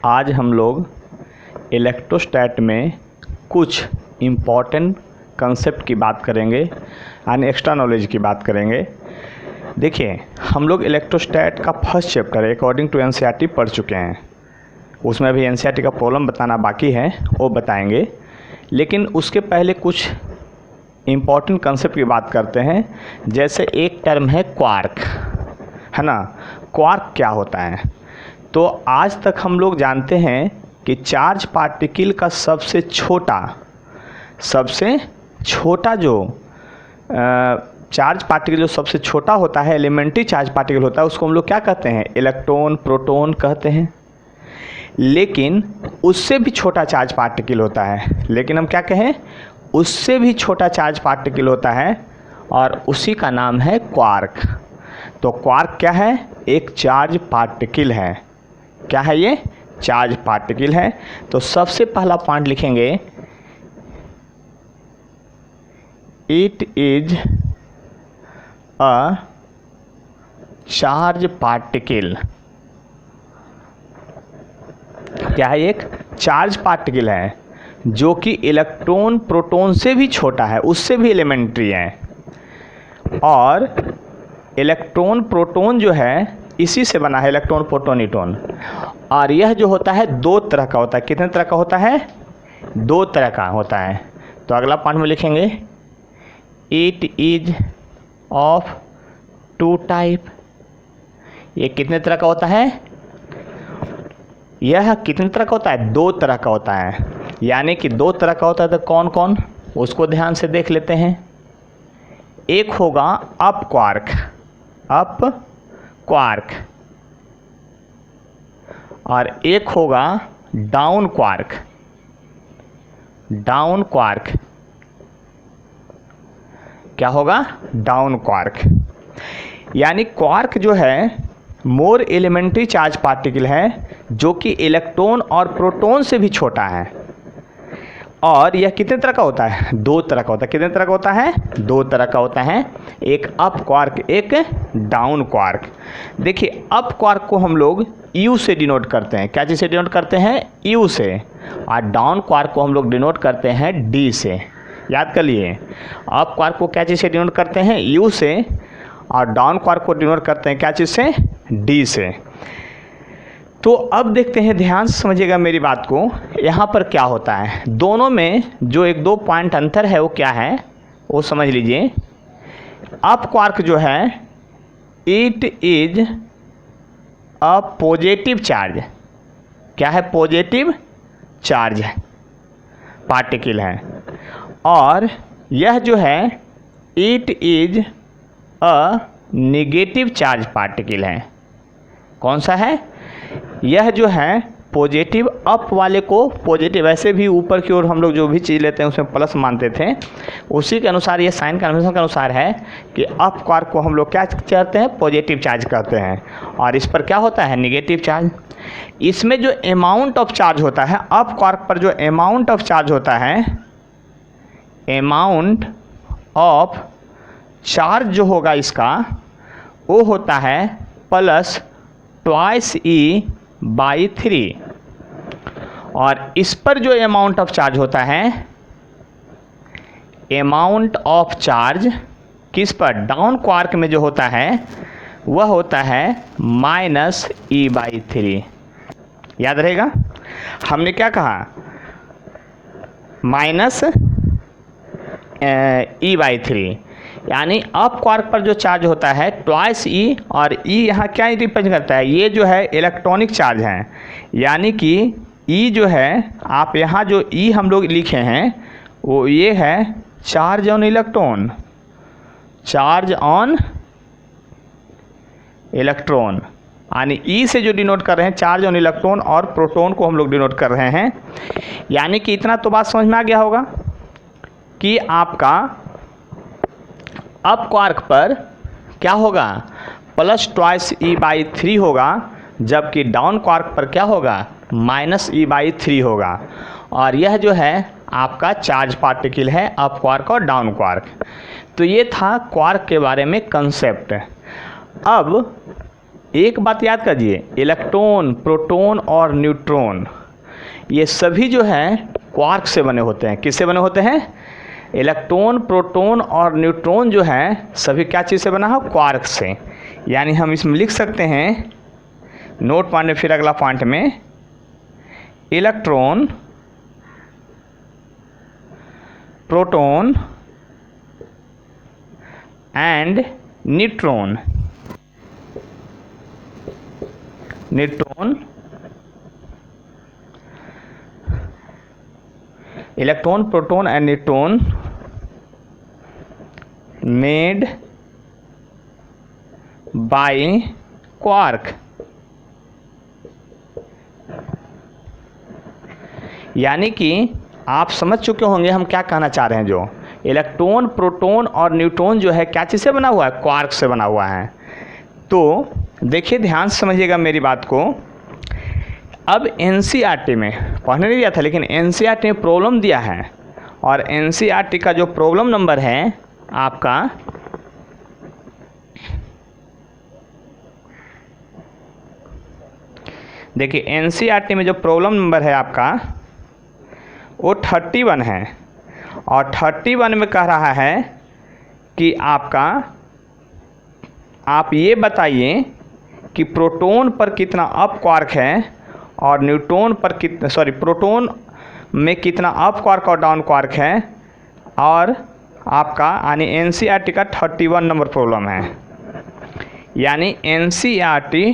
आज हम लोग इलेक्ट्रोस्टैट में कुछ इम्पॉर्टेंट कंसेप्ट की बात करेंगे यानी एक्स्ट्रा नॉलेज की बात करेंगे। देखिए, हम लोग इलेक्ट्रोस्टैट का first chapter according to NCERT पढ़ चुके हैं। उसमें अभी एनसीईआरटी का प्रॉब्लम बताना बाकी है, वो बताएंगे। लेकिन उसके पहले कुछ इम्पॉर्टेंट कंसेप्ट की बात करते हैं। जैसे एक टर्म है क्वार्क, है ना। क्वार्क क्या होता है? तो आज तक हम लोग जानते हैं कि चार्ज पार्टिकल का सबसे छोटा जो चार्ज पार्टिकल जो सबसे छोटा होता है, एलिमेंट्री चार्ज पार्टिकल होता है, उसको हम लोग क्या कहते हैं? इलेक्ट्रॉन, प्रोटॉन कहते हैं। लेकिन उससे भी छोटा चार्ज पार्टिकल होता है, लेकिन हम क्या कहें? उससे भी छोटा चार्ज पार्टिकल होता है और उसी का नाम है क्वार्क। तो क्वार्क क्या है? एक चार्ज पार्टिकल है। क्या है ये? चार्ज पार्टिकल है। तो सबसे पहला पॉइंट लिखेंगे, it is a charge particle. क्या है? एक चार्ज पार्टिकल है जो कि इलेक्ट्रॉन प्रोटॉन से भी छोटा है, उससे भी एलिमेंट्री है। और इलेक्ट्रॉन प्रोटॉन जो है इसी से बना है, इलेक्ट्रॉन प्रोटॉन न्यूट्रॉन। और यह जो होता है दो तरह का होता है। कितने तरह का होता है? दो तरह का होता है। तो अगला पॉइंट में लिखेंगे, it is of two type. ये कितने तरह का होता है? यह कितने तरह का होता है? दो तरह का होता है। यानी कि दो तरह का होता है। तो कौन कौन, उसको ध्यान से देख लेते हैं। एक होगा अप क्वार्क, और एक होगा डाउन क्वार्क। क्या होगा? Down quark. यानी क्वार्क जो है मोर एलिमेंट्री चार्ज पार्टिकल है जो कि इलेक्ट्रॉन और प्रोटॉन से भी छोटा है। और यह कितने तरह का होता है? दो तरह का होता है। कितने तरह का होता है? दो तरह का होता है। एक अप क्वार्क, एक डाउन क्वार्क। देखिए, अप क्वार्क को हम लोग यू से डिनोट करते हैं। क्या चीज़ से डिनोट करते हैं? यू से। और डाउन क्वार्क को हम लोग डिनोट करते हैं डी से। याद कर लिए, अप क्वार्क को क्या चीज़ से डिनोट करते हैं? यू से। और डाउन क्वार्क को डिनोट करते हैं क्या चीज़ से? डी से। तो अब देखते हैं, ध्यान से समझिएगा मेरी बात को। यहाँ पर क्या होता है, दोनों में जो एक दो पॉइंट अंतर है वो क्या है वो समझ लीजिए। अप क्वार्क जो है, it is a positive charge. क्या है? पॉजिटिव चार्ज पार्टिकल है। और यह जो है, it is a negative charge particle है। कौन सा है? यह जो है पॉजिटिव, अप वाले को पॉजिटिव, ऐसे भी ऊपर की ओर हम लोग जो भी चीज़ लेते हैं उसमें प्लस मानते थे, उसी के अनुसार ये साइन कन्वेंशन के अनुसार है कि अप क्वार्क को हम लोग क्या कहते हैं? पॉजिटिव चार्ज कहते हैं। और इस पर क्या होता है? Negative charge. इसमें जो अमाउंट ऑफ चार्ज होता है, अप क्वार्क पर जो अमाउंट ऑफ चार्ज होता है, अमाउंट ऑफ चार्ज जो होगा इसका, वो होता है प्लस ट्वाइस E/3। और इस पर जो अमाउंट ऑफ चार्ज होता है, अमाउंट ऑफ चार्ज किस पर? डाउन क्वार्क में जो होता है वह होता है -E/3। याद रहेगा, हमने क्या कहा? -E/3। यानी अप क्वार्क पर जो चार्ज होता है ट्वाइस E, और E यहाँ क्या रिप्रेजेंट करता है? ये जो है इलेक्ट्रॉनिक चार्ज है। यानी कि E जो है, आप यहाँ जो E हम लोग लिखे हैं वो ये है चार्ज ऑन इलेक्ट्रॉन। यानी E से जो डिनोट कर रहे हैं चार्ज ऑन इलेक्ट्रॉन, और प्रोटॉन को हम लोग डिनोट कर रहे हैं। यानी कि इतना तो बात समझ में आ गया होगा कि आपका अप क्वार्क पर क्या होगा? प्लस ट्वाइस E/3 होगा, जबकि डाउन क्वार्क पर क्या होगा? -E/3 होगा। और यह जो है आपका चार्ज पार्टिकल है, अप क्वार्क और डाउन क्वार्क। तो ये था क्वार्क के बारे में कंसेप्ट। अब एक बात याद करिए, इलेक्ट्रॉन, प्रोटॉन और न्यूट्रॉन ये सभी जो है क्वार्क से बने होते हैं। किससे बने होते हैं? इलेक्ट्रॉन, प्रोटॉन और न्यूट्रॉन जो है सभी क्या चीज़ से बना है? क्वार्क से। यानी हम इसमें लिख सकते हैं, नोट पॉइंट, फिर अगला पॉइंट में, electron, proton and neutron, electron, proton and neutron made by quark. यानी कि आप समझ चुके होंगे हम क्या कहना चाह रहे हैं। जो इलेक्ट्रॉन, प्रोटॉन और न्यूट्रॉन जो है क्या चीज़ से बना हुआ है? क्वार्क से बना हुआ है। तो देखिए, ध्यान से समझिएगा मेरी बात को। अब एनसीईआरटी में पढ़ने नहीं दिया था, लेकिन एनसीईआरटी में प्रॉब्लम दिया है, और एनसीईआरटी का जो प्रॉब्लम नंबर है आपका, देखिए एनसीईआरटी में जो प्रॉब्लम नंबर है आपका वो 31 है, और 31 में कह रहा है कि आपका, आप ये बताइए कि प्रोटॉन पर कितना अप क्वार्क है और न्यूट्रॉन पर कितना, प्रोटॉन में कितना अप क्वार्क और डाउन क्वार्क है। और आपका यानी एनसीईआरटी का 31 नंबर प्रॉब्लम है। यानी एनसीईआरटी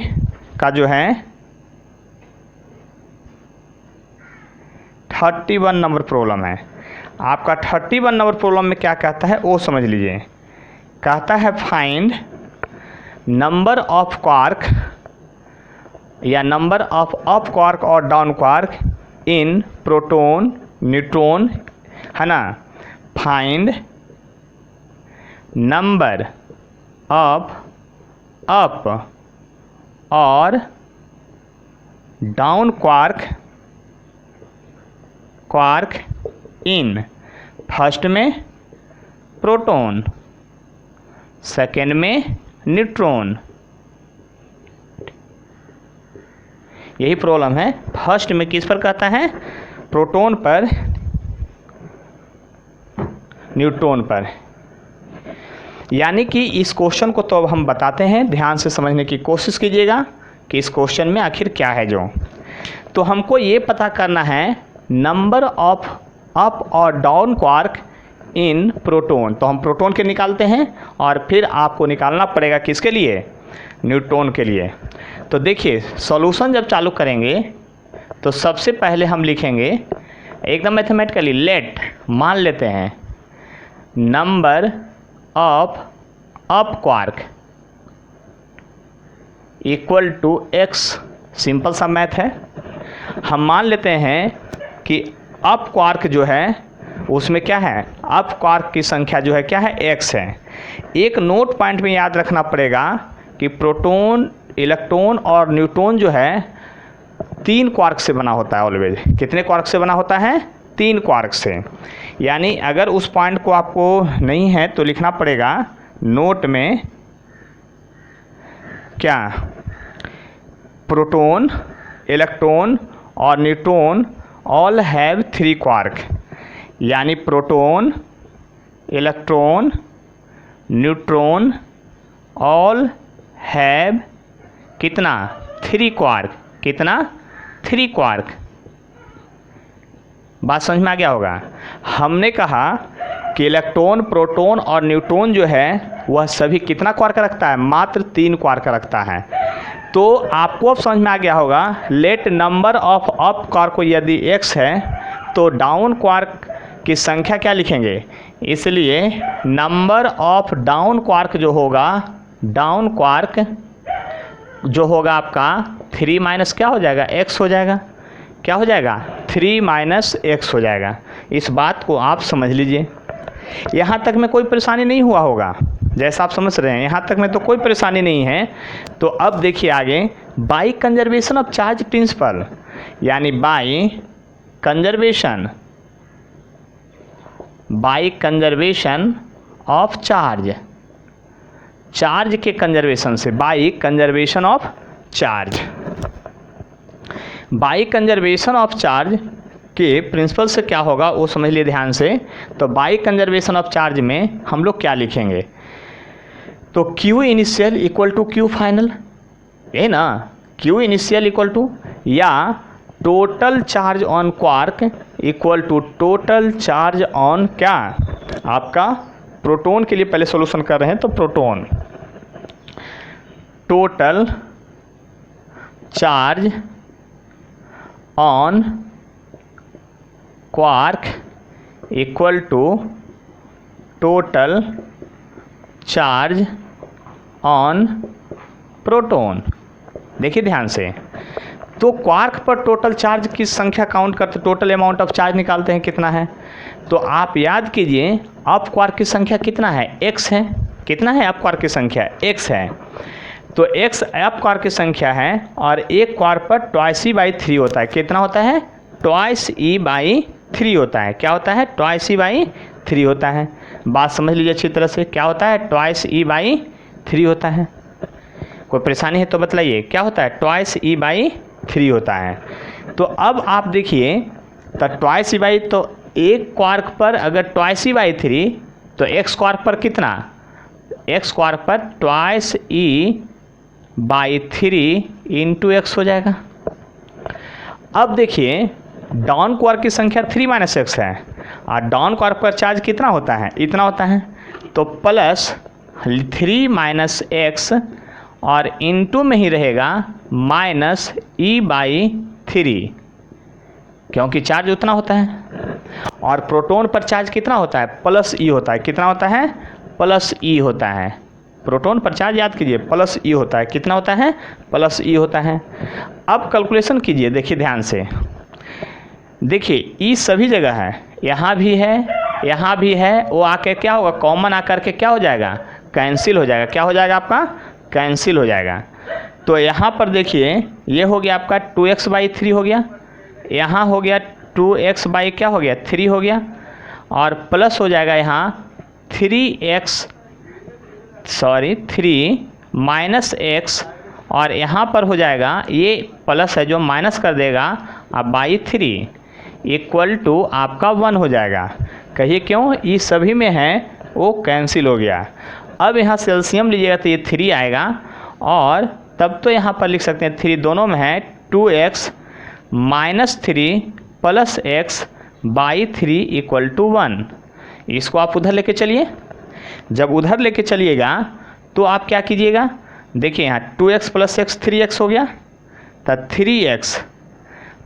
का जो है 31 नंबर प्रॉब्लम है। आपका 31 नंबर प्रॉब्लम में क्या कहता है वो समझ लीजिए। कहता है फाइंड नंबर ऑफ क्वार्क या नंबर ऑफ अप क्वार्क और डाउन क्वार्क इन प्रोटॉन, न्यूट्रॉन, है ना। फाइंड नंबर ऑफ अप और डाउन क्वार्क इन, फर्स्ट में प्रोटॉन, सेकेंड में न्यूट्रॉन। यही प्रॉब्लम है। फर्स्ट में किस पर कहता है? प्रोटॉन पर, न्यूट्रॉन पर। यानी कि इस क्वेश्चन को तो अब हम बताते हैं, ध्यान से समझने की कोशिश कीजिएगा कि इस क्वेश्चन में आखिर क्या है। जो तो हमको ये पता करना है नंबर ऑफ अप और डाउन क्वार्क इन प्रोटॉन। तो हम प्रोटॉन के निकालते हैं और फिर आपको निकालना पड़ेगा किसके लिए? न्यूट्रॉन के लिए। तो देखिए, सॉल्यूशन जब चालू करेंगे तो सबसे पहले हम लिखेंगे एकदम मैथमेटिकली, लेट, मान लेते हैं number of up quark equal to x. Simple सा मैथ है। हम मान लेते हैं कि अप क्वार्क जो है उसमें क्या है? अप क्वार्क की संख्या जो है क्या है? एक्स है। एक नोट पॉइंट में याद रखना पड़ेगा कि प्रोटॉन, इलेक्ट्रॉन और न्यूट्रॉन जो है 3 क्वार्क से बना होता है ऑलवेज। कितने क्वार्क से बना होता है? 3 क्वार्क से। यानी अगर उस पॉइंट को आपको नहीं है तो लिखना पड़ेगा नोट में क्या? प्रोटॉन, इलेक्ट्रॉन और न्यूट्रॉन ऑल हैव 3 क्वार्क। यानी proton, electron, neutron all have कितना? 3 क्वार्क। कितना? 3 क्वार्क। बात समझ में आ गया होगा। हमने कहा कि इलेक्ट्रॉन, प्रोटॉन और न्यूट्रॉन जो है वह सभी कितना क्वार्क रखता है? मात्र 3 क्वार्क रखता है। तो आपको अब समझ में आ गया होगा, let number of up quark को यदि x है तो डाउन क्वार्क की संख्या क्या लिखेंगे? इसलिए नंबर ऑफ डाउन क्वार्क जो होगा, डाउन क्वार्क जो होगा आपका 3 माइनस क्या हो जाएगा? x हो जाएगा। क्या हो जाएगा? 3 माइनस x हो जाएगा। इस बात को आप समझ लीजिए। यहाँ तक में कोई परेशानी नहीं हुआ होगा, जैसा आप समझ रहे हैं। यहाँ तक में तो कोई परेशानी नहीं है। तो अब देखिए आगे, by conservation of charge principle, यानी by conservation of charge charge के कंजर्वेशन से, by conservation of charge. By conservation of charge के प्रिंसिपल से क्या होगा वो समझ लिए ध्यान से। तो बाई कंजर्वेशन ऑफ चार्ज में हम लोग क्या लिखेंगे, तो Q initial equal to Q final, ये ना, Q इनिशियल इक्वल टू, या total charge on quark equal to total charge on क्या, आपका प्रोटॉन के लिए पहले सॉल्यूशन कर रहे हैं, तो proton, total charge on quark equal to total charge on proton. देखिए ध्यान से, तो क्वार्क पर टोटल चार्ज की संख्या काउंट करते, टोटल अमाउंट ऑफ चार्ज निकालते हैं कितना है, तो आप याद कीजिए अप क्वार्क की संख्या कितना है, x है। कितना है अप क्वार्क की संख्या, x है। तो x अप क्वार्क की संख्या है और एक क्वार्क पर ट्वाइस ई बाई 3 होता है। कितना होता है, ट्वाइस ई बाई 3 होता है। क्या होता है, ट्वाइस ई बाई 3 होता है। बात समझ लीजिए अच्छी तरह से, क्या होता है, ट्वाइस ई बाई 3 होता है। कोई परेशानी है तो बताइए, क्या होता है, ट्वाइस ई बाई 3 होता है। तो अब आप देखिए, तो ट्वाइस ई बाई, तो एक क्वार्क पर अगर ट्वाइस ई बाई 3, तो एक्स क्वार्क पर कितना, एक्स क्वार्क पर twice E by 3 into x हो जाएगा। अब देखिए डाउन क्वार्क की संख्या 3 माइनस एक्स है और डाउन क्वार्क पर चार्ज कितना होता है, इतना होता है, तो प्लस 3 माइनस एक्स और इंटू में ही रहेगा माइनस ई बाई 3, क्योंकि चार्ज उतना होता है। और प्रोटॉन पर चार्ज कितना होता है, प्लस ई होता है। कितना होता है, प्लस ई होता है। प्रोटॉन पर चार्ज याद कीजिए प्लस ई होता है। कितना होता है, प्लस ई होता है। अब कैलकुलेशन कीजिए, देखिए ध्यान से, देखिए ई सभी जगह है, यहाँ भी है, यहाँ भी है, वो आके क्या होगा, कॉमन आकर के क्या हो जाएगा, कैंसिल हो जाएगा। क्या हो जाएगा आपका, कैंसिल हो जाएगा। तो यहाँ पर देखिए ये हो गया आपका 2x बाई 3 हो गया, यहाँ हो गया 2x बाई क्या हो गया 3 हो गया, और प्लस हो जाएगा यहाँ 3 माइनस x, और यहाँ पर हो जाएगा, ये प्लस है जो माइनस कर देगा, अब बाई 3 इक्वल टू आपका 1 हो जाएगा। कहिए क्यों, ये सभी में है वो कैंसिल हो गया। अब यहाँ सेल्सियम लीजिएगा तो ये 3 आएगा, और तब तो यहाँ पर लिख सकते हैं 3 दोनों में है 2x minus 3 plus x by 3 equal to 1। इसको आप उधर लेके चलिए। जब उधर लेके चलिएगा तो आप क्या कीजिएगा, देखिए यहाँ 2x प्लस x 3x हो गया, तो 3x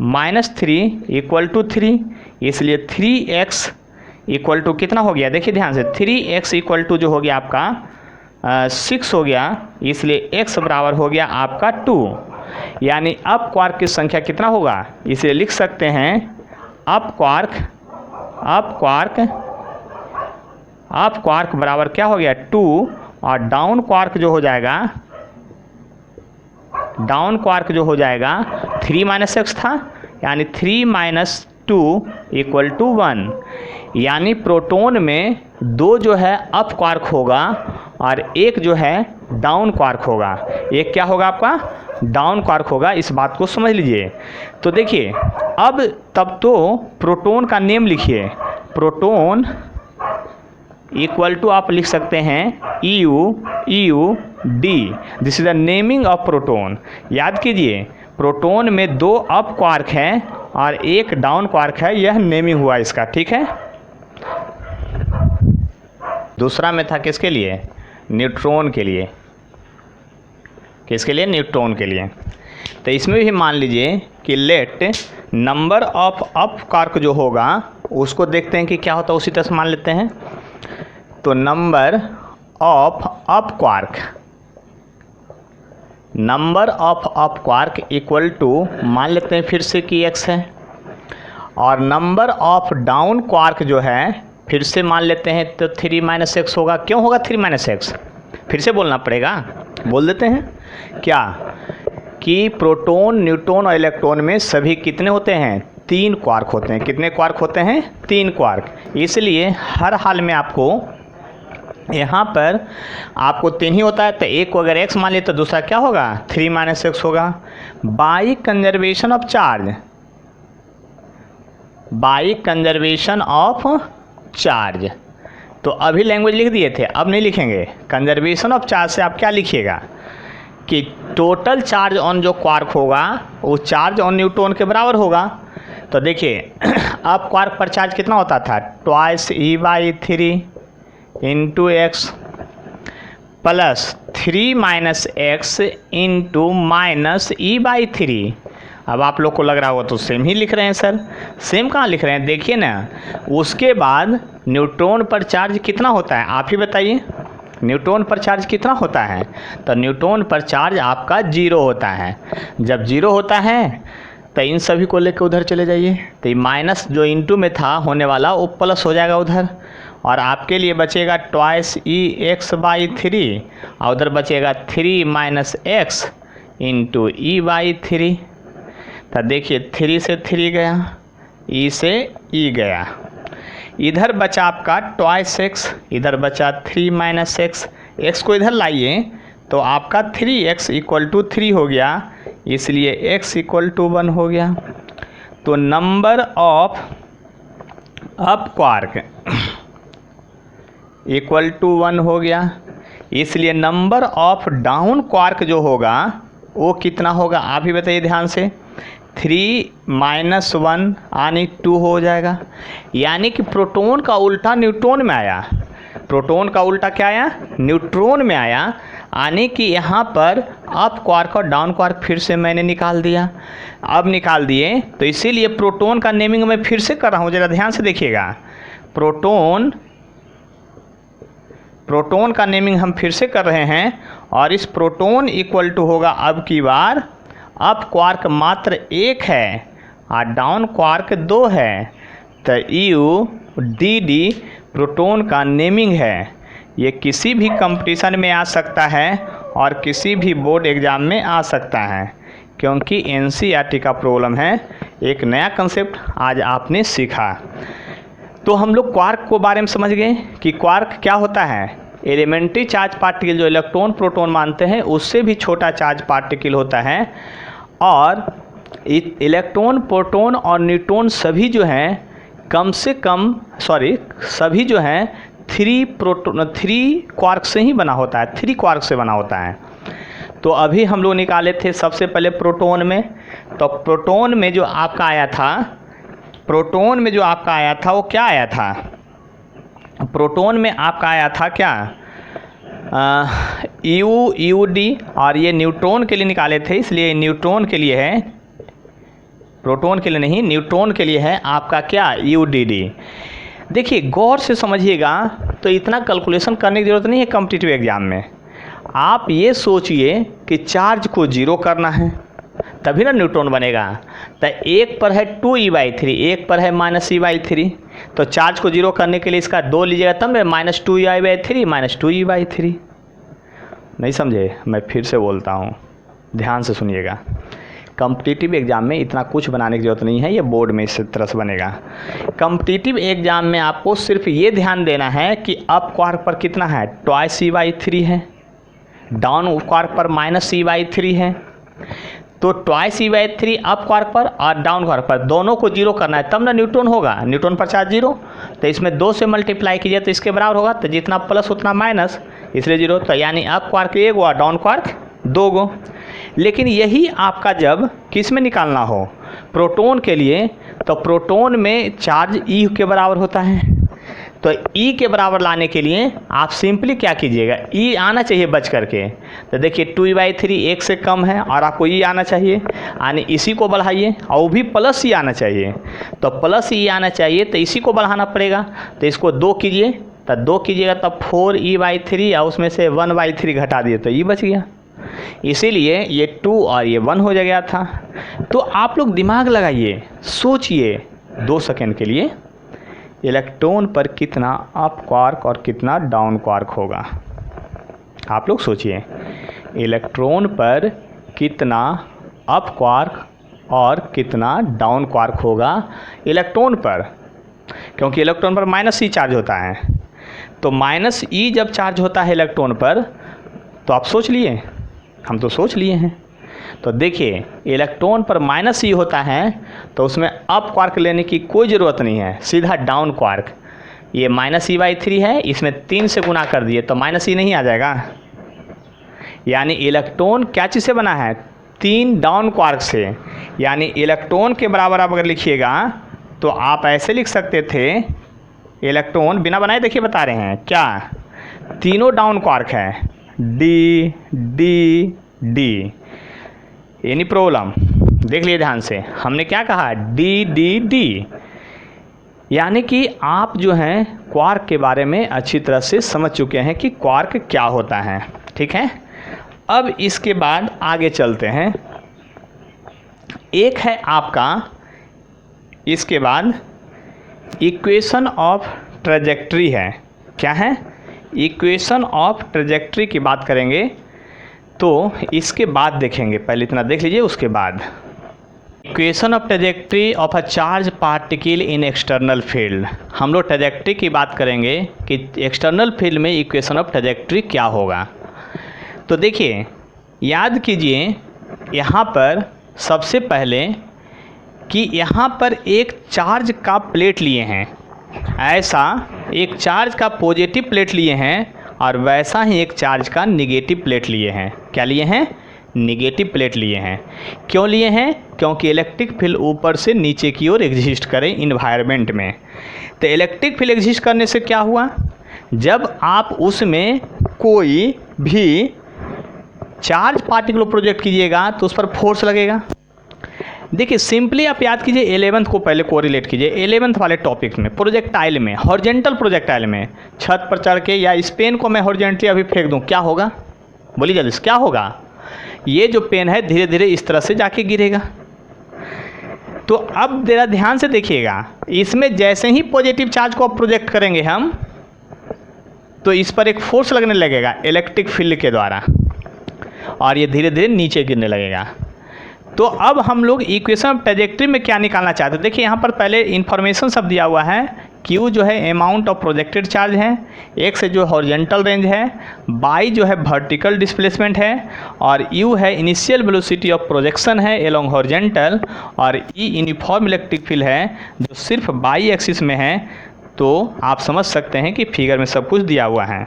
माइनस 3 इक्वल टू 3, इसलिए 3x इक्वल टू कितना हो गया, देखिए ध्यान से, 3x इक्वल टू जो हो गया आपका 6 हो गया, इसलिए x बराबर हो गया आपका 2। यानी अप क्वार्क की संख्या कितना होगा, इसे लिख सकते हैं अप क्वार्क बराबर क्या हो गया 2, और डाउन क्वार्क जो हो जाएगा, डाउन क्वार्क जो हो जाएगा 3 माइनस एक्स था, यानी 3 माइनस 2 इक्वल टू 1। यानी प्रोटॉन में 2 जो है अप क्वार्क होगा और एक जो है डाउन क्वार्क होगा। एक क्या होगा आपका, डाउन क्वार्क होगा। इस बात को समझ लीजिए। तो देखिए अब तब तो प्रोटॉन का नेम लिखिए, प्रोटॉन इक्वल टू आप लिख सकते हैं EUD, this is the naming of proton. याद कीजिए प्रोटॉन में 2 अप क्वार्क हैं और एक डाउन क्वार्क है, यह नेमिंग हुआ इसका, ठीक है। दूसरा में था किसके लिए, न्यूट्रॉन के लिए। किसके लिए, न्यूट्रॉन के लिए। तो इसमें भी मान लीजिए कि let number of up quark जो होगा उसको देखते हैं कि क्या होता है, उसी तरह से मान लेते हैं। तो number of up quark, number of up quark equal to मान लेते हैं फिर से कि x है, और नंबर ऑफ डाउन क्वार्क जो है फिर से मान लेते हैं तो 3 माइनस एक्स होगा। क्यों होगा 3 माइनस एक्स, फिर से बोलना पड़ेगा, बोल देते हैं क्या, कि प्रोटॉन न्यूट्रॉन और इलेक्ट्रॉन में सभी कितने होते हैं, 3 क्वार्क होते हैं। कितने क्वार्क होते हैं, 3 क्वार्क। इसलिए हर हाल में आपको यहाँ पर आपको 3 ही होता है, तो एक को अगर x मान लिया तो दूसरा क्या होगा 3 - x होगा। By conservation of charge, by conservation of charge, तो अभी लैंग्वेज लिख दिए थे, अब नहीं लिखेंगे। कंजर्वेशन ऑफ चार्ज से आप क्या लिखिएगा कि टोटल चार्ज ऑन जो क्वार्क होगा वो चार्ज ऑन न्यूट्रॉन के बराबर होगा। तो देखिए अब क्वार्क पर चार्ज कितना होता था, 2e/3 into x plus 3 - x into -e/3। अब आप लोग को लग रहा होगा तो सेम ही लिख रहे हैं सर, सेम कहाँ लिख रहे हैं, देखिए ना। उसके बाद न्यूट्रॉन पर चार्ज कितना होता है, आप ही बताइए, न्यूट्रॉन पर चार्ज कितना होता है। तो न्यूट्रॉन पर चार्ज आपका 0 होता है। जब 0 होता है तो इन सभी को लेकर उधर चले जाइए, तो ये माइनस जो इंटू में था होने वाला वो प्लस हो जाएगा उधर, और आपके लिए बचेगा 2x/3 और उधर बचेगा 3 - x इंटू e/3। तो देखिए 3 से 3 गया, e से e गया, इधर बचा आपका 2x, इधर बचा 3 - x, x को इधर लाइए तो आपका 3x = 3 हो गया, इसलिए x = 1 हो गया। तो नंबर ऑफ अप क्वार्क = 1 हो गया, इसलिए नंबर ऑफ डाउन क्वार्क जो होगा वो कितना होगा, आप ही बताइए ध्यान से। 3 - 1 यानी 2 हो जाएगा। यानी कि प्रोटॉन का उल्टा न्यूट्रॉन में आया, प्रोटॉन का उल्टा क्या आया, न्यूट्रॉन में आया। यानी कि यहाँ पर अप क्वार्क और डाउन क्वार्क फिर से मैंने निकाल दिया, अब निकाल दिए तो इसीलिए प्रोटॉन का नेमिंग मैं फिर से कर रहा हूँ, ज़रा ध्यान से देखिएगा। प्रोटॉन का नेमिंग हम फिर से कर रहे हैं, और इस प्रोटॉन = होगा अब की बार अप क्वार्क मात्र 1 है और डाउन क्वार्क 2 है। तो UDD प्रोटॉन का नेमिंग है। ये किसी भी कंपटीशन में आ सकता है और किसी भी बोर्ड एग्ज़ाम में आ सकता है, क्योंकि NCERT का प्रॉब्लम है। एक नया कंसेप्ट आज आपने सीखा। तो हम लोग क्वार्क को बारे में समझ गए कि क्वार्क क्या होता है। एलिमेंट्री चार्ज पार्टिकल जो इलेक्ट्रॉन प्रोटॉन मानते हैं उससे भी छोटा चार्ज पार्टिकल होता है, और इलेक्ट्रॉन प्रोटॉन और न्यूट्रॉन सभी जो हैं सभी जो हैं 3 क्वार्क से ही बना होता है, 3 क्वार्क से बना होता है। तो अभी हम लोग निकाले थे सबसे पहले प्रोटॉन में, तो प्रोटॉन में जो आपका आया था वो क्या आया था, प्रोटॉन में आपका आया था क्या UD, और ये न्यूट्रॉन के लिए निकाले थे, इसलिए न्यूट्रॉन के लिए है, प्रोटॉन के लिए नहीं, न्यूट्रॉन के लिए है आपका क्या UDD। देखिए गौर से समझिएगा, तो इतना कैलकुलेशन करने की ज़रूरत नहीं है कॉम्पिटिटिव एग्जाम में। आप ये सोचिए कि चार्ज को 0 करना है तभी ना न्यूट्रॉन बनेगा। तो एक पर है 2e/3, एक पर है -e/3, तो चार्ज को 0 करने के लिए इसका 2 लीजिएगा तब में -2e/3 -2e/3। नहीं समझे, मैं फिर से बोलता हूँ, ध्यान से सुनिएगा। कॉम्पिटिटिव एग्जाम में इतना कुछ बनाने की ज़रूरत नहीं है, ये बोर्ड में इस तरह से बनेगा। कॉम्पिटिटिव एग्जाम में आपको सिर्फ ये ध्यान देना है कि अप क्वार्क पर कितना है, 2e/3 है, डाउन क्वार्क पर -e/3 है। तो 2e/3 अप क्वार्क पर और डाउन क्वार्क पर दोनों को 0 करना है, तब ना न्यूट्रॉन होगा। न्यूट्रॉन पर चार्ज 0, तो इसमें 2 से मल्टीप्लाई कीजिए तो इसके बराबर होगा, तो जितना प्लस उतना माइनस, इसलिए 0। तो यानी अप क्वार्क 1 और डाउन क्वार्क 2 गो। लेकिन यही आपका जब किस में निकालना हो, प्रोटॉन के लिए, तो प्रोटॉन में चार्ज E के बराबर होता है। तो E के बराबर लाने के लिए आप सिंपली क्या कीजिएगा, E आना चाहिए बच करके। तो देखिए 2e/3 1 से कम है और आपको E आना चाहिए, यानी इसी को बढ़ाइए, और वो भी प्लस E आना चाहिए। तो प्लस E आना चाहिए तो इसी को बढ़ाना पड़ेगा, तो इसको 2 कीजिए, तो 2 कीजिएगा तब 4e/3 और उसमें से 1/3 घटा दिए तो E बच गया। इसीलिए ये 2 और ये 1 हो गया था। तो आप लोग दिमाग लगाइए, सोचिए 2 सेकेंड के लिए, इलेक्ट्रॉन पर कितना अप क्वार्क और कितना डाउन क्वार्क होगा। आप लोग सोचिए इलेक्ट्रॉन पर कितना अप क्वार्क और कितना डाउन क्वार्क होगा इलेक्ट्रॉन पर, क्योंकि इलेक्ट्रॉन पर -e चार्ज होता है। तो माइनस ई जब चार्ज होता है इलेक्ट्रॉन पर, तो आप सोच लिए, हम तो सोच लिए हैं। तो देखिए इलेक्ट्रॉन पर माइनस ई होता है तो उसमें अप क्वार्क लेने की कोई ज़रूरत नहीं है, सीधा डाउन क्वार्क। ये माइनस ई बाई 3 है, इसमें 3 से गुना कर दिए तो माइनस ई नहीं आ जाएगा। यानी इलेक्ट्रॉन क्या चीज़ से बना है, 3 डाउन क्वार्क से। यानी इलेक्ट्रॉन के बराबर आप अगर लिखिएगा तो आप ऐसे लिख सकते थे, इलेक्ट्रॉन बिना बनाए देखिए बता रहे हैं क्या, तीनों डाउन क्वार्क है, D D D. Any problem, देख लिए ध्यान से, हमने क्या कहा, डी डी डी। यानी कि आप जो हैं क्वार्क के बारे में अच्छी तरह से समझ चुके हैं कि क्वार्क क्या होता है, ठीक है। अब इसके बाद आगे चलते हैं। एक है आपका इसके बाद इक्वेशन ऑफ ट्रेजेक्ट्री है। क्या है, इक्वेशन ऑफ ट्रेजेक्ट्री की बात करेंगे तो इसके बाद देखेंगे, पहले इतना देख लीजिए उसके बाद। Equation of trajectory of a charge particle in external field. हम लोग ट्रेजेक्ट्री की बात करेंगे कि एक्सटर्नल फील्ड में इक्वेशन ऑफ ट्रेजेक्ट्री क्या होगा। तो देखिए याद कीजिए यहाँ पर सबसे पहले कि यहाँ पर एक चार्ज का प्लेट लिए हैं, ऐसा एक चार्ज का पॉजिटिव प्लेट लिए हैं और वैसा ही एक चार्ज का निगेटिव प्लेट लिए हैं। क्या लिए हैं, निगेटिव प्लेट लिए हैं। क्यों लिए हैं, क्योंकि इलेक्ट्रिक फील्ड ऊपर से नीचे की ओर एग्जिस्ट करें इन्वायरमेंट में। तो इलेक्ट्रिक फील्ड एग्जिस्ट करने से क्या हुआ, जब आप उसमें कोई भी चार्ज पार्टिकल प्रोजेक्ट कीजिएगा तो उस पर फोर्स लगेगा। देखिए सिंपली आप याद कीजिए 11th को पहले कोरिलेट कीजिए, 11th वाले टॉपिक में प्रोजेक्टाइल में, हॉरिजॉन्टल प्रोजेक्टाइल में, छत पर चढ़ के या इस पेन को मैं हॉरिजॉन्टली अभी फेंक दूं, क्या होगा, बोलिए जल्दी से, क्या होगा, ये जो पेन है धीरे धीरे इस तरह से जाके गिरेगा। तो अब जरा ध्यान से देखिएगा, इसमें जैसे ही पॉजिटिव चार्ज को प्रोजेक्ट करेंगे हम तो इस पर एक फोर्स लगने लगेगा इलेक्ट्रिक फील्ड के द्वारा और ये धीरे धीरे नीचे गिरने लगेगा। तो अब हम लोग इक्वेशन ऑफ ट्रेजेक्ट्री में क्या निकालना चाहते हैं, देखिए यहाँ पर पहले इन्फॉर्मेशन सब दिया हुआ है। Q जो है अमाउंट ऑफ प्रोजेक्टेड चार्ज है, X जो हॉरिजॉन्टल रेंज है, Y जो है वर्टिकल डिस्प्लेसमेंट है और U है इनिशियल वेलोसिटी ऑफ प्रोजेक्शन है एलोंग हॉरिजॉन्टल और E यूनिफॉर्म इलेक्ट्रिक फील्ड है जो सिर्फ बाई एक्सिस में है। तो आप समझ सकते हैं कि फिगर में सब कुछ दिया हुआ है।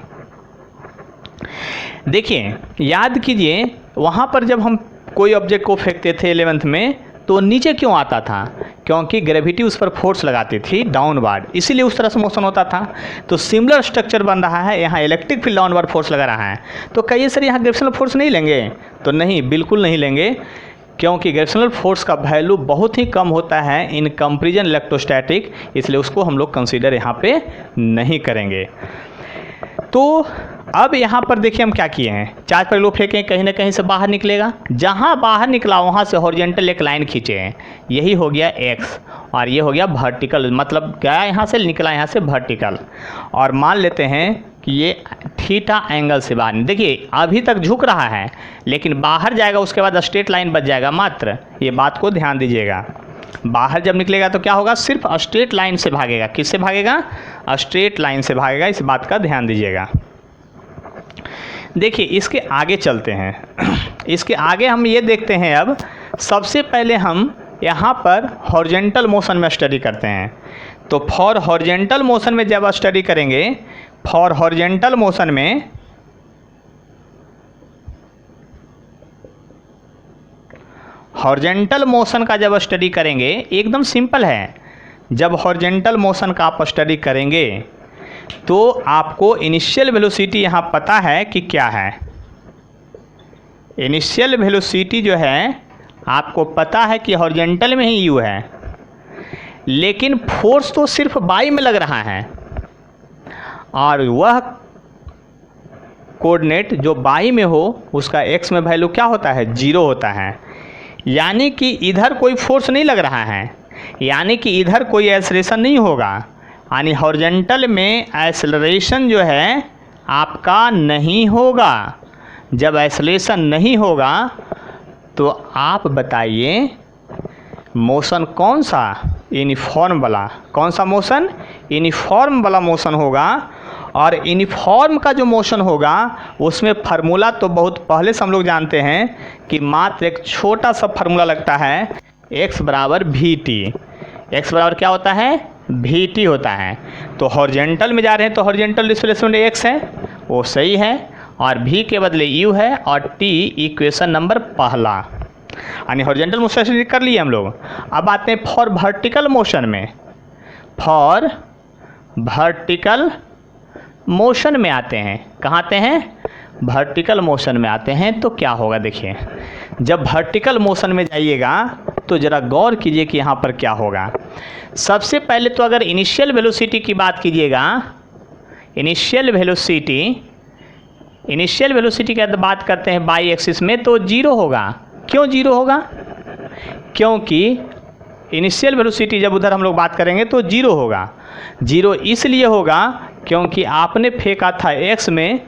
देखिए याद कीजिए वहाँ पर जब हम कोई ऑब्जेक्ट को फेंकते थे 11th में तो नीचे क्यों आता था, क्योंकि ग्रेविटी उस पर फोर्स लगाती थी डाउनवर्ड, इसीलिए उस तरह से मोशन होता था। तो सिमिलर स्ट्रक्चर बन रहा है, यहाँ इलेक्ट्रिक फील्ड डाउनवर्ड फोर्स लगा रहा है। तो कहिए सर यहाँ ग्रेविटेशनल फोर्स नहीं लेंगे, तो नहीं, बिल्कुल नहीं लेंगे, क्योंकि ग्रेविटेशनल फोर्स का वैल्यू बहुत ही कम होता है इन कंपेरिजन इलेक्ट्रोस्टैटिक, इसलिए उसको हम लोग कंसीडर यहाँ पे नहीं करेंगे। तो अब यहाँ पर देखिए हम क्या किए हैं, चार्ज पर लो फेंकें, कहीं ना कहीं से बाहर निकलेगा, जहाँ बाहर निकला वहाँ से हॉरिजॉन्टल एक लाइन खींचे हैं, यही हो गया x और ये हो गया वर्टिकल, मतलब गया यहाँ से निकला यहाँ से वर्टिकल। और मान लेते हैं कि ये थीटा एंगल से बाहर, देखिए अभी तक झुक रहा है लेकिन बाहर जाएगा उसके बाद स्ट्रेट लाइन बच जाएगा मात्र, ये बात को ध्यान दीजिएगा। बाहर जब निकलेगा तो क्या होगा, सिर्फ स्ट्रेट लाइन से भागेगा। किससे भागेगा, स्ट्रेट लाइन से भागेगा, इस बात का ध्यान दीजिएगा। देखिए इसके आगे चलते हैं, इसके आगे हम ये देखते हैं। अब सबसे पहले हम यहाँ पर हॉरिजॉन्टल मोशन में स्टडी करते हैं। तो फॉर हॉरिजॉन्टल मोशन में जब स्टडी करेंगे, फॉर हॉरिजॉन्टल मोशन में हॉरिजॉन्टल मोशन का जब स्टडी करेंगे, एकदम सिंपल है, जब हॉरिजॉन्टल मोशन का आप स्टडी करेंगे तो आपको इनिशियल वेलोसिटी यहाँ पता है कि क्या है। इनिशियल वेलोसिटी जो है आपको पता है कि हॉरिजॉन्टल में ही u है, लेकिन फोर्स तो सिर्फ बाई में लग रहा है और वह कोऑर्डिनेट जो बाई में हो उसका x में वैल्यू क्या होता है, 0 होता है। यानी कि इधर कोई फोर्स नहीं लग रहा है, यानी कि इधर कोई एक्सेलरेशन नहीं होगा, यानी हॉरिजॉन्टल में एक्सेलरेशन जो है आपका नहीं होगा। जब एक्सेलरेशन नहीं होगा तो आप बताइए मोशन कौन सा, यूनिफॉर्म वाला, कौन सा मोशन, यूनिफॉर्म वाला मोशन होगा। और यूनिफॉर्म का जो मोशन होगा उसमें फार्मूला तो बहुत पहले से हम लोग जानते हैं कि मात्र एक छोटा सा फार्मूला लगता है, x बराबर वी टी। एक्स बराबर क्या होता है, वी टी होता है। तो हॉरिजॉन्टल में जा रहे हैं तो हॉरिजॉन्टल डिस्प्लेसमेंट x है, वो सही है, और v के बदले u है, और t इक्वेशन नंबर पहला, यानी हॉरिजॉन्टल मोशन कर लिए हम लोग। अब आते हैं फॉर वर्टिकल मोशन में। फॉर वर्टिकल मोशन में आते हैं, कहाँ आते हैं, वर्टिकल मोशन में आते हैं। तो क्या होगा देखिए, जब वर्टिकल मोशन में जाइएगा तो ज़रा गौर कीजिए कि यहाँ पर क्या होगा। सबसे पहले तो अगर इनिशियल वेलोसिटी की बात कीजिएगा, इनिशियल वेलोसिटी की बात करते हैं बाई एक्सिस में, तो जीरो होगा। क्यों जीरो होगा, क्योंकि इनिशियल वेलोसिटी जब उधर हम लोग बात करेंगे तो जीरो होगा। जीरो इसलिए होगा क्योंकि आपने फेंका था एक्स में,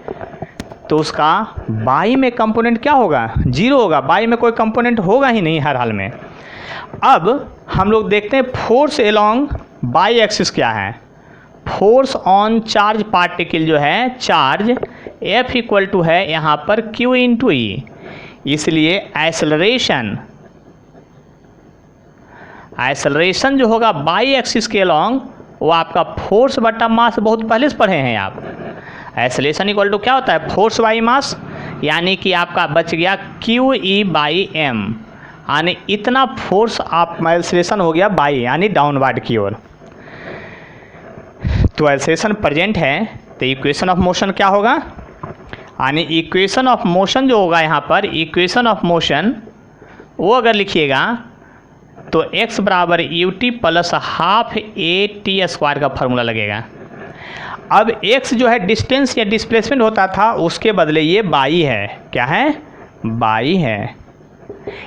तो उसका बाई में कंपोनेंट क्या होगा, जीरो होगा। बाई में कोई कंपोनेंट होगा ही नहीं हर हाल में। अब हम लोग देखते हैं फोर्स एलॉन्ग बाई एक्सिस क्या है। फोर्स ऑन चार्ज पार्टिकल जो है, चार्ज F इक्वल टू है यहाँ पर Q इंटू ई। इसलिए एक्सेलरेशन जो होगा बाई एक्सिस के अलॉन्ग, वो आपका फोर्स बटा मास, बहुत पहले से पढ़े हैं आप। एक्सेलरेशन इक्वल टू क्या होता है, फोर्स बाई मास, यानी कि आपका बच गया क्यू ई बाई एम, यानी इतना फोर्स आप एक्सेलरेशन हो गया बाई, यानी डाउनवर्ड की ओर। तो एक्सेलरेशन प्रेजेंट है, तो इक्वेशन ऑफ मोशन क्या होगा, यानी इक्वेशन ऑफ मोशन जो होगा यहाँ पर, इक्वेशन ऑफ मोशन वो अगर लिखिएगा तो x बराबर U T plus half A T square का फार्मूला लगेगा। अब x जो है डिस्टेंस या डिस्प्लेसमेंट होता था, उसके बदले ये बाई है। क्या है, बाई है।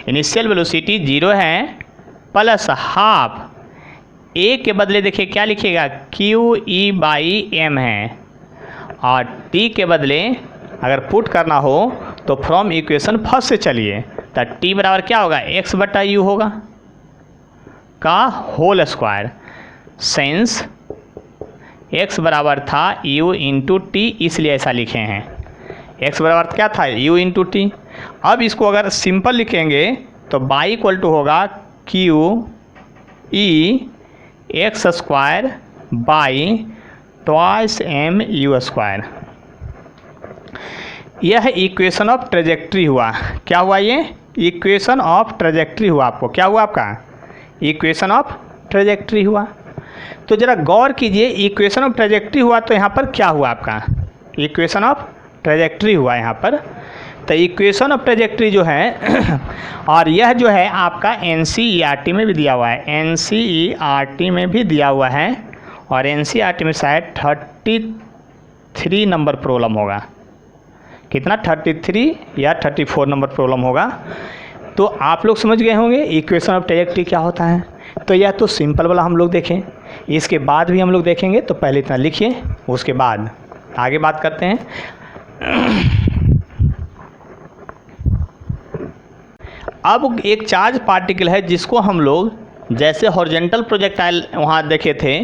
इनिशियल वेलोसिटी जीरो है, प्लस हाफ a के बदले देखिए क्या लिखिएगा, क्यू ई बाई एम है, और t के बदले अगर पुट करना हो तो फ्रॉम इक्वेशन फर्स्ट से चलिए, तो t बराबर क्या होगा, x बटा यू होगा का होल स्क्वायर, सेंस x बराबर था u इंटू टी, इसलिए ऐसा लिखे हैं। x बराबर क्या था, u इंटू टी। अब इसको अगर सिंपल लिखेंगे तो बाई इक्वल टू होगा q e x square by twice m u square. यह इक्वेशन ऑफ ट्रेजेक्ट्री हुआ। क्या हुआ, ये इक्वेशन ऑफ ट्रेजेक्ट्री हुआ। आपको क्या हुआ, आपका इक्वेशन ऑफ ट्रेजेक्ट्री हुआ। तो ज़रा गौर कीजिए, इक्वेशन ऑफ ट्रेजेक्ट्री हुआ तो यहाँ पर क्या हुआ, आपका इक्वेशन ऑफ ट्रेजेक्ट्री हुआ यहाँ पर। तो इक्वेशन ऑफ ट्रेजेक्ट्री जो है और यह जो है आपका NCERT में भी दिया हुआ है, NCERT में भी दिया हुआ है, और NCERT में शायद 33 नंबर प्रॉब्लम होगा। कितना, 33 या 34 नंबर प्रॉब्लम होगा। तो आप लोग समझ गए होंगे इक्वेशन ऑफ ट्रेजेक्ट्री क्या होता है। तो यह तो सिंपल वाला हम लोग देखें, इसके बाद भी हम लोग देखेंगे। तो पहले इतना लिखिए, उसके बाद आगे बात करते हैं। अब एक चार्ज पार्टिकल है जिसको हम लोग जैसे हॉरिजॉन्टल प्रोजेक्टाइल वहाँ देखे थे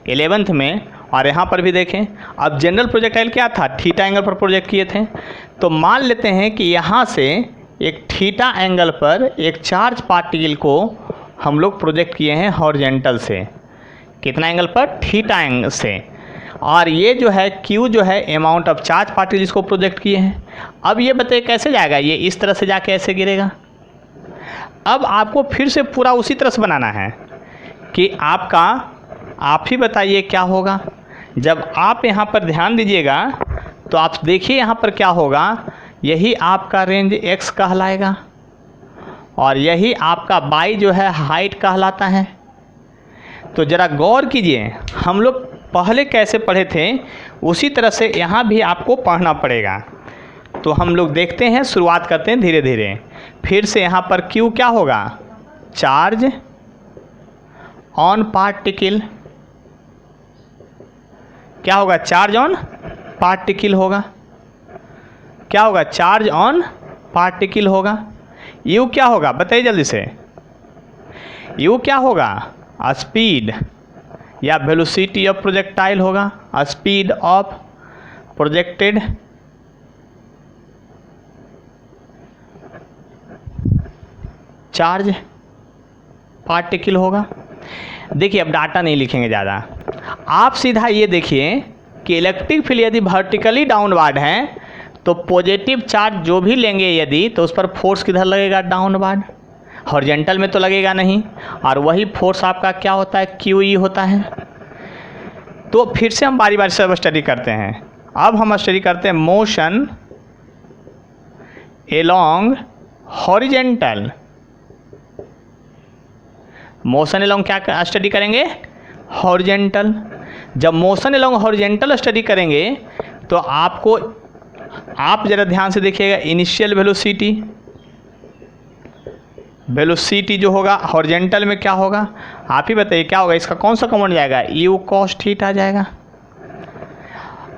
11th में, और यहाँ पर भी देखें। अब जनरल प्रोजेक्टाइल क्या था, थीटा एंगल पर प्रोजेक्ट किए थे। तो मान लेते हैं कि यहाँ से एक थीटा एंगल पर एक चार्ज पार्टिकल को हम लोग प्रोजेक्ट किए हैं हॉरिजॉन्टल से। कितना एंगल पर, थीटा एंगल से। और ये जो है Q जो है अमाउंट ऑफ चार्ज पार्टिकल इसको प्रोजेक्ट किए हैं। अब ये बताइए कैसे जाएगा, ये इस तरह से जाके ऐसे गिरेगा। अब आपको फिर से पूरा उसी तरह से बनाना है कि आपका, आप ही बताइए क्या होगा। जब आप यहाँ पर ध्यान दीजिएगा तो आप देखिए यहाँ पर क्या होगा, यही आपका रेंज x कहलाएगा, और यही आपका बाई जो है हाइट कहलाता है। तो ज़रा गौर कीजिए, हम लोग पहले कैसे पढ़े थे उसी तरह से यहाँ भी आपको पढ़ना पड़ेगा। तो हम लोग देखते हैं, शुरुआत करते हैं धीरे धीरे। फिर से यहाँ पर Q क्या होगा, चार्ज ऑन पार्टिकल। क्या होगा, चार्ज ऑन पार्टिकल होगा। क्या होगा, चार्ज ऑन पार्टिकल होगा। यू क्या होगा बताइए जल्दी से, यू क्या होगा, स्पीड, या वेलोसिटी ऑफ प्रोजेक्टाइल होगा, speed of projected charge particle होगा। देखिए अब डाटा नहीं लिखेंगे ज़्यादा, आप सीधा ये देखिए कि इलेक्ट्रिक फील्ड यदि वर्टिकली डाउनवर्ड है तो पॉजिटिव चार्ज जो भी लेंगे यदि, तो उस पर फोर्स किधर लगेगा, डाउनवर्ड, हॉरिजॉन्टल में तो लगेगा नहीं, और वही फोर्स आपका क्या होता है, QE होता है। तो फिर से हम बारी बारी से अब स्टडी करते हैं। अब हम स्टडी करते हैं motion along horizontal. Motion along क्या स्टडी करेंगे, हॉरिजॉन्टल। जब मोशन एलोंग हॉरिजॉन्टल स्टडी करेंगे तो आपको, आप ज़रा ध्यान से देखिएगा, इनिशियल वेलोसिटी जो होगा हॉरिजॉन्टल में क्या होगा, आप ही बताइए क्या होगा, इसका कौन सा कॉम्पोनेंट जाएगा, यू कॉस थीटा जाएगा।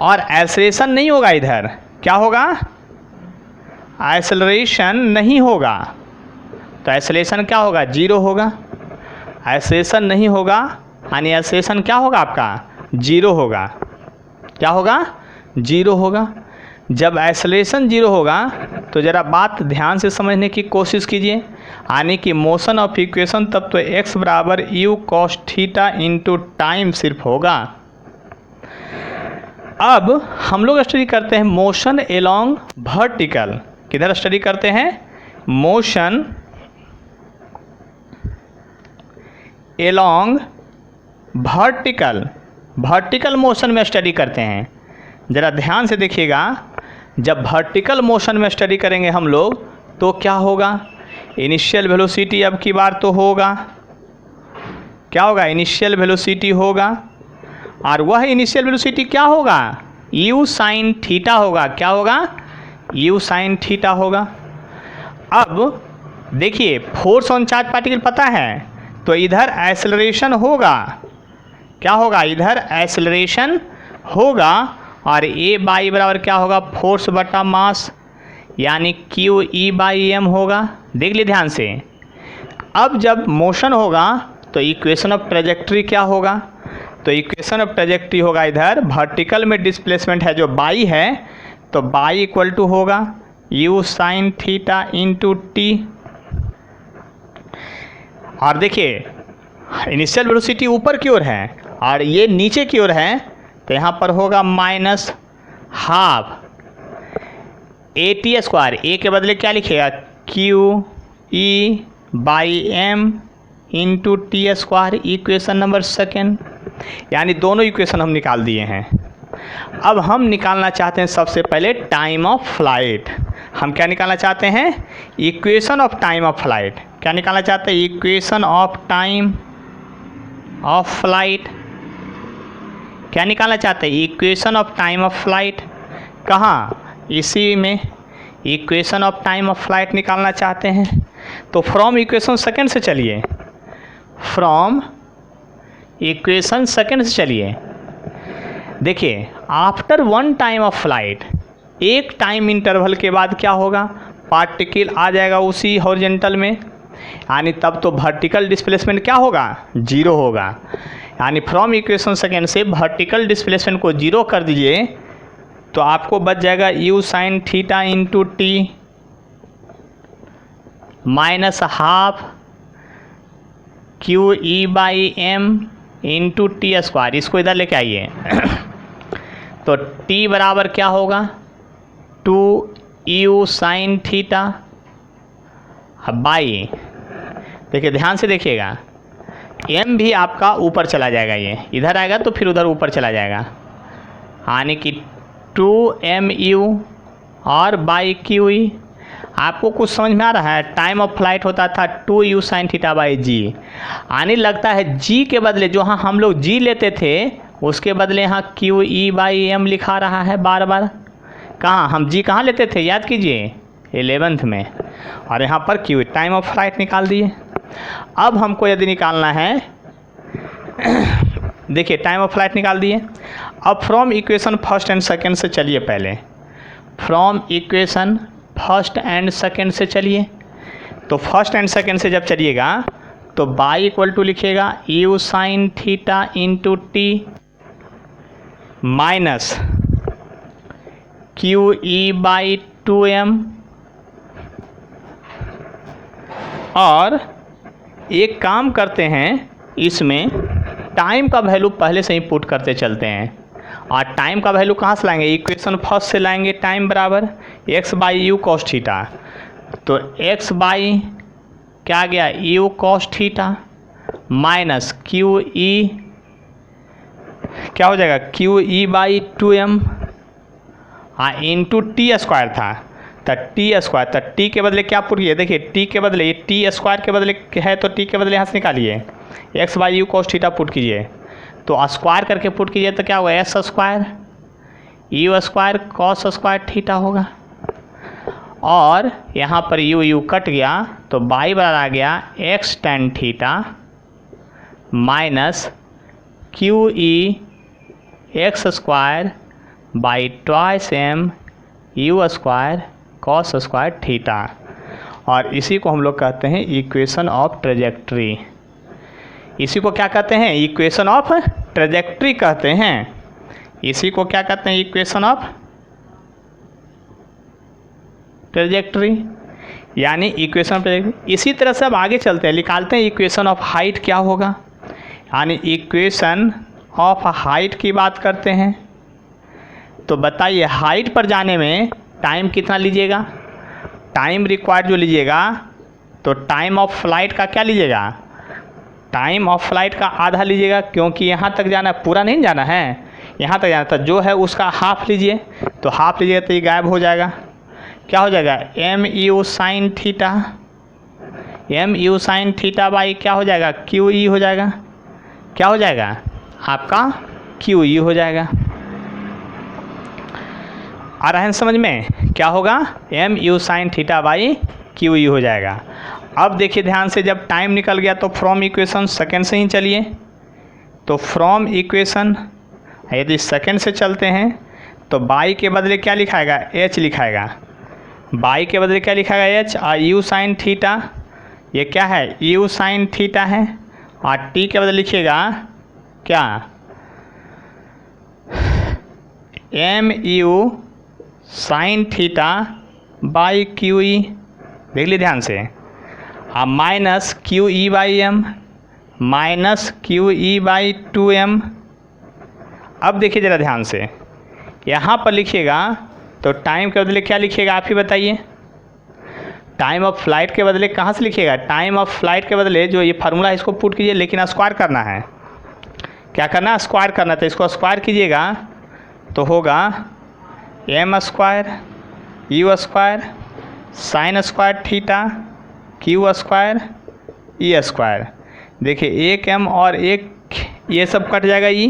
और एक्सेलरेशन नहीं होगा, इधर क्या होगा, एक्सेलरेशन नहीं होगा, तो एक्सेलरेशन क्या होगा, 0 होगा। एक्सेलरेशन नहीं होगा यानी एक्सेलरेशन क्या होगा आपका, 0 होगा। क्या होगा, 0 होगा। जब एक्सेलरेशन 0 होगा तो ज़रा बात ध्यान से समझने की कोशिश कीजिए, यानी कि मोशन ऑफ इक्वेशन तब तो x बराबर you cos theta into time सिर्फ होगा। अब हम लोग स्टडी करते हैं मोशन एलोंग वर्टिकल। किधर स्टडी करते हैं, मोशन एलोंग वर्टिकल मोशन में स्टडी करते हैं। ज़रा ध्यान से देखिएगा, जब वर्टिकल मोशन में स्टडी करेंगे हम लोग तो क्या होगा, इनिशियल वेलोसिटी अब की बार तो होगा, क्या होगा, इनिशियल वेलोसिटी होगा, और वह इनिशियल वेलोसिटी क्या होगा, यू साइन थीटा होगा। क्या होगा, यू साइन थीटा होगा। अब देखिए फोर्स ऑन चार्ज पार्टिकल पता है, तो इधर एक्सेलरेशन होगा, क्या होगा, इधर एक्सेलरेशन होगा, और ए बाई बराबर क्या होगा, फोर्स बटा मास, यानी QE/m होगा। देख लीजिए ध्यान से। अब जब मोशन होगा तो इक्वेशन ऑफ ट्रेजेक्ट्री क्या होगा, तो इक्वेशन ऑफ ट्रेजेक्ट्री होगा, इधर वर्टिकल में डिस्प्लेसमेंट है जो बाई है, तो बाई इक्वल टू होगा you sine theta into T. और देखिए इनिशियल वेलोसिटी ऊपर की ओर है और ये नीचे की ओर है, तो यहाँ पर होगा माइनस हाफ AT²। ए के बदले क्या लिखेगा, QE/m into T², equation number second. यानी दोनों इक्वेशन हम निकाल दिए हैं। अब हम निकालना चाहते हैं सबसे पहले टाइम ऑफ फ्लाइट। हम क्या निकालना चाहते हैं, equation of time of flight. क्या निकालना चाहते हैं, equation of time of flight. क्या निकालना चाहते हैं, equation of time of flight. कहाँ, इसी में equation of time of flight निकालना चाहते हैं। तो फ्रॉम इक्वेशन सेकंड से चलिए, फ्रॉम इक्वेशन सेकंड से चलिए। देखिए after one time of flight, एक टाइम इंटरवल के बाद क्या होगा, पार्टिकल आ जाएगा उसी हॉरिजॉन्टल में, यानी तब तो वर्टिकल डिस्प्लेसमेंट क्या होगा, 0 होगा। यानी फ्रॉम इक्वेशन सेकेंड से वर्टिकल डिस्प्लेसमेंट को 0 कर दीजिए तो आपको बच जाएगा you sine theta into T minus half QE/m into T²। इसको इधर लेके आइए तो T बराबर क्या होगा, 2u साइन थीटा बाई, देखिए ध्यान से देखिएगा, m भी आपका ऊपर चला जाएगा, ये इधर आएगा तो फिर उधर ऊपर चला जाएगा, यानी कि 2mu और बाई QE। आपको कुछ समझ में आ रहा है, टाइम ऑफ फ्लाइट होता था 2u साइन थीटा बाई जी, आने लगता है g के बदले जो हाँ हम लोग g लेते थे उसके बदले यहाँ QE/m लिखा रहा है बार बार। कहाँ हम g कहाँ लेते थे, याद कीजिए 11th में, और यहाँ पर QE टाइम ऑफ फ्लाइट निकाल दिए। अब हमको यदि निकालना है देखिए टाइम ऑफ फ्लाइट निकाल दिए। अब from equation first and second से चलिए, पहले from equation first and second से चलिए। तो फर्स्ट एंड सेकंड से जब चलिएगा तो बाई इक्वल टू लिखिएगा you sine theta into T minus q E by 2m, और एक काम करते हैं, इसमें टाइम का वैल्यू पहले से ही पुट करते चलते हैं। और टाइम का वैल्यू कहाँ से लाएंगे, इक्वेशन फर्स्ट से लाएंगे। टाइम बराबर x by you cos theta, तो x बाई क्या गया you cos theta minus q ई क्या हो जाएगा क्यू ई बाई 2m, हाँ इंटू टी स्क्वायर था, तो टी स्क्वायर, तो टी के बदले क्या पुट किए, देखिए टी के बदले ये टी स्क्वायर के बदले है, तो टी के बदले यहाँ से निकालिए x by you cos theta put कीजिए, तो स्क्वायर करके पुट कीजिए तो क्या होगा S square u square cos square theta होगा, और यहाँ पर यू यू कट गया तो बाई बराबर आ गया x tan theta minus q e x square by twice m u square cos square theta, और इसी को हम लोग कहते हैं इक्वेशन ऑफ ट्रेजेक्ट्री। इसी को क्या कहते हैं, इक्वेशन ऑफ ट्रेजेक्ट्री कहते हैं। इसी को क्या कहते हैं, इक्वेशन ऑफ ट्रेजेक्ट्री, यानी इक्वेशन ऑफ ट्रेजेक्ट्री। इसी तरह से अब आगे चलते हैं, निकालते हैं इक्वेशन ऑफ हाइट क्या होगा, यानी इक्वेशन ऑफ हाइट की बात करते हैं। तो बताइए हाइट पर जाने में टाइम कितना लीजिएगा, टाइम रिक्वायर्ड जो लीजिएगा, तो टाइम ऑफ फ्लाइट का क्या लीजिएगा, टाइम ऑफ फ्लाइट का आधा लीजिएगा, क्योंकि यहाँ तक जाना है, पूरा नहीं जाना है, यहाँ तक जाना था, जो है उसका हाफ लीजिए, तो हाफ लीजिएगा तो ये गायब हो जाएगा, क्या हो जाएगा m u sine theta, m u sine theta by क्या हो जाएगा क्यू ई हो जाएगा, क्या हो जाएगा आपका क्यू ई हो जाएगा। आ रहा है समझ में, क्या होगा m u sine theta by q e हो जाएगा। अब देखिए ध्यान से, जब टाइम निकल गया तो फ्रॉम इक्वेशन सेकेंड से ही चलिए, तो फ्रॉम इक्वेशन यदि सेकेंड से चलते हैं तो बाई के बदले क्या लिखाएगा एच लिखाएगा, बाई के बदले क्या लिखाएगा एच, और यू साइन थीटा ये क्या है यू साइन थीटा है, और टी के बदले लिखिएगा क्या m u sine theta by q e, देख लीजिए ध्यान से, अब minus q E by m minus q E by 2m। अब देखिए ज़रा ध्यान से, यहाँ पर लिखिएगा तो टाइम के बदले क्या लिखिएगा आप ही बताइए, टाइम ऑफ फ्लाइट के बदले कहाँ से लिखिएगा, टाइम ऑफ फ्लाइट के बदले जो ये फार्मूला है इसको पुट कीजिए, लेकिन स्क्वायर करना है, क्या करना है स्क्वायर करना, तो इसको स्क्वायर कीजिएगा तो होगा m square u square sine square theta q square e square. देखिए एक एम और एक ये सब कट जाएगा ई,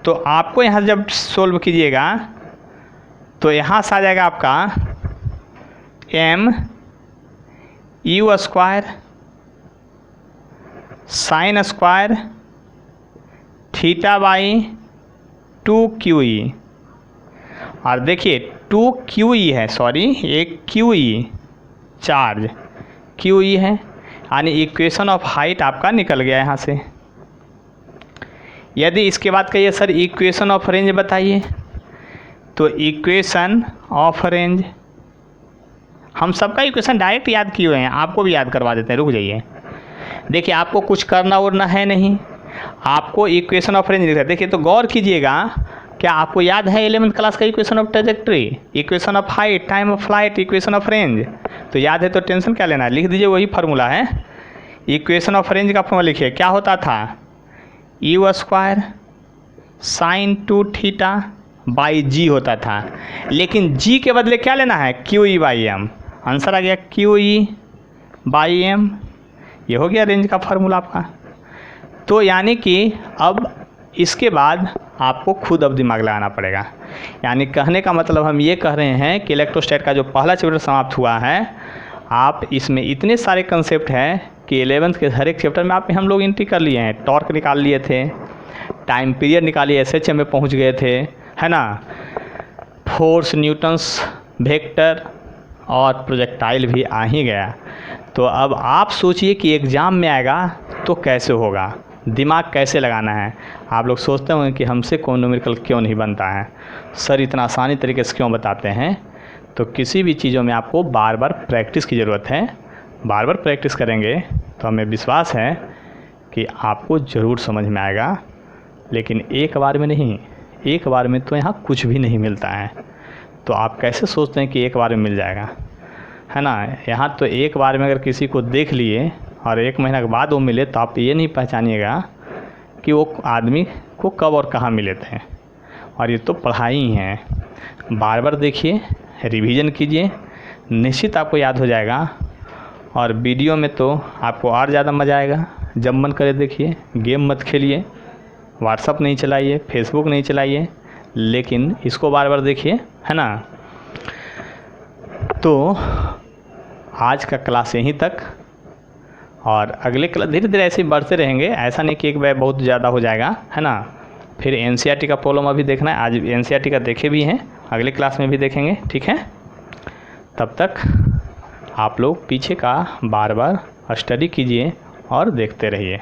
तो आपको यहाँ जब सोल्व कीजिएगा तो यहाँ से आ जाएगा आपका m u square sine square theta by 2QE, और देखिए 2QE है, सॉरी एक QE चार्ज QE है, यानी इक्वेशन ऑफ हाइट आपका निकल गया यहाँ से। यदि इसके बाद कहिए सर इक्वेशन ऑफ रेंज बताइए, तो इक्वेशन ऑफ रेंज हम सबका इक्वेशन डायरेक्ट याद किए हुए हैं, आपको भी याद करवा देते हैं, रुक जाइए। देखिए आपको कुछ करना उड़ना है नहीं, आपको इक्वेशन ऑफ रेंज लिखा है। देखिए तो गौर कीजिएगा, क्या आपको याद है 11th क्लास का equation of trajectory, equation of height, time of flight, equation of range? तो याद है तो टेंशन क्या लेना है, लिख दीजिए, वही फार्मूला है। इक्वेशन ऑफ रेंज का फॉर्मूला लिखिए, क्या होता था U square sine 2 theta by G होता था, लेकिन जी के बदले क्या लेना है Q E by M. Answer आ गया क्यू ई बाई एम, ये हो गया रेंज का फार्मूला आपका। तो यानी कि अब इसके बाद आपको खुद अब दिमाग लगाना पड़ेगा। यानी कहने का मतलब हम ये कह रहे हैं कि इलेक्ट्रोस्टैट का जो पहला चैप्टर समाप्त हुआ है, आप इसमें इतने सारे कंसेप्ट हैं कि 11th के हर एक चैप्टर में आप हम लोग एंट्री कर लिए हैं। टॉर्क निकाल लिए थे, टाइम पीरियड निकालिए, SHM में पहुंच गए थे, है ना, फोर्स, न्यूटन्स, वेक्टर और प्रोजेक्टाइल भी आ ही गया। तो अब आप सोचिए कि एग्ज़ाम में आएगा तो कैसे होगा, दिमाग कैसे लगाना है। आप लोग सोचते होंगे कि हमसे कौन न्यूमेरिकल क्यों नहीं बनता है, सर इतना आसानी तरीके से क्यों बताते हैं। तो किसी भी चीज़ों में आपको बार बार प्रैक्टिस की ज़रूरत है। बार बार प्रैक्टिस करेंगे तो हमें विश्वास है कि आपको ज़रूर समझ में आएगा। लेकिन एक बार में नहीं, एक बार में तो यहाँ कुछ भी नहीं मिलता है। तो आप कैसे सोचते हैं कि एक बार में मिल जाएगा, है ना। यहाँ तो एक बार में अगर किसी को देख लिए और 1 महीना के बाद वो मिले तो आप ये नहीं पहचानिएगा कि वो आदमी को कब और कहाँ मिले थे। और ये तो पढ़ाई ही है, बार बार देखिए, रिवीजन कीजिए, निश्चित आपको याद हो जाएगा। और वीडियो में तो आपको और ज़्यादा मज़ा आएगा। जब मन करे देखिए, गेम मत खेलिए, व्हाट्सअप नहीं चलाइए, फेसबुक नहीं चलाइए, लेकिन इसको बार बार देखिए, है ना। तो आज का क्लास यहीं तक, और अगले क्लास धीरे धीरे ऐसे ही बढ़ते रहेंगे। ऐसा नहीं कि एक बार बहुत ज़्यादा हो जाएगा, है ना। फिर एनसीईआरटी का प्रॉब्लम अभी देखना है, आज एनसीईआरटी का देखे भी हैं, अगले क्लास में भी देखेंगे, ठीक है। तब तक आप लोग पीछे का बार बार स्टडी कीजिए और देखते रहिए।